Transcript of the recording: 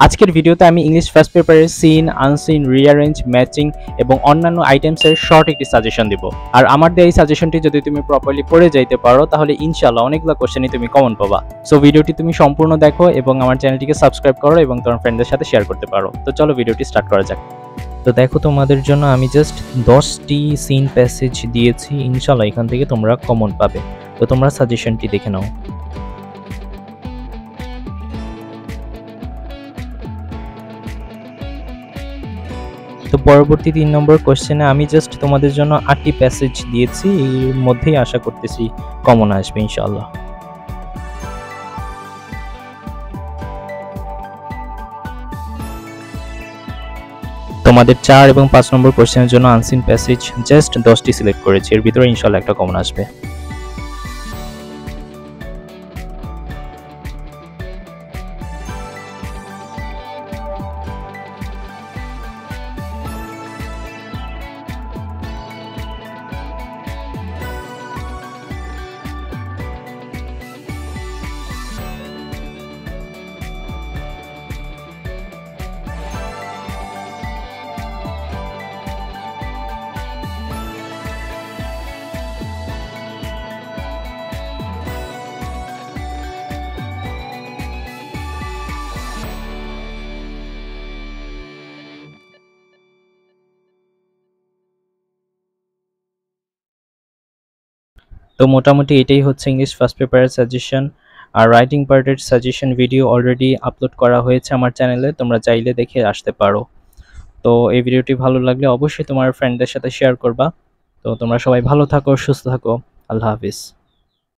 আজকের ভিডিওতে আমি ইংলিশ ফার্স্ট পেপারের সিন, আনসিন, রিঅ্যারেঞ্জ, ম্যাচিং এবং অন্যান্য আইটেমসের শর্ট একটি সাজেশন দিব। আর আমার দেওয়া এই সাজেশনটি যদি তুমি প্রপারলি পড়ে যাইতে পারো তাহলে ইনশাআল্লাহ অনেকগুলো কোশ্চেনই তুমি কমন পাবা। সো ভিডিওটি তুমি সম্পূর্ণ দেখো এবং আমার চ্যানেলটিকে সাবস্ক্রাইব করো এবং তোমার ফ্রেন্ডদের সাথে শেয়ার করতে পারো। তো চলো ভিডিওটি স্টার্ট করা যাক। তো দেখো, তোমাদের জন্য আমি জাস্ট 10টি সিন প্যাসেজ দিয়েছি, ইনশাআল্লাহ এখান থেকে তোমরা কমন পাবে। তো তোমরা সাজেশনটি দেখে নাও। তো পরবর্তী 3 নম্বর কোশ্চেনে আমি জাস্ট তোমাদের জন্য 8টি প্যাসেজ দিয়েছি, এর মধ্যেই আশা করতেছি কমন আসবে ইনশাআল্লাহ। তোমাদের 4 এবং 5 নম্বর কোশ্চেনের জন্য আনসিন প্যাসেজ জাস্ট 10টি সিলেক্ট করেছি, এর ভিতরে ইনশাআল্লাহ একটা কমন আসবে। তো মোটামুটি এটাই হচ্ছে ইংলিশ ফার্স্ট পেপারের সাজেশন। আর রাইটিং পার্টের সাজেশন ভিডিও অলরেডি আপলোড করা হয়েছে আমার চ্যানেলে, তোমরা চাইলে দেখে আসতে পারো। তো এই ভিডিওটি ভালো লাগলে অবশ্যই তোমার ফ্রেন্ডদের সাথে শেয়ার করবা। তো তোমরা সবাই ভালো থাকো, সুস্থ থাকো। আল্লাহ হাফিজ।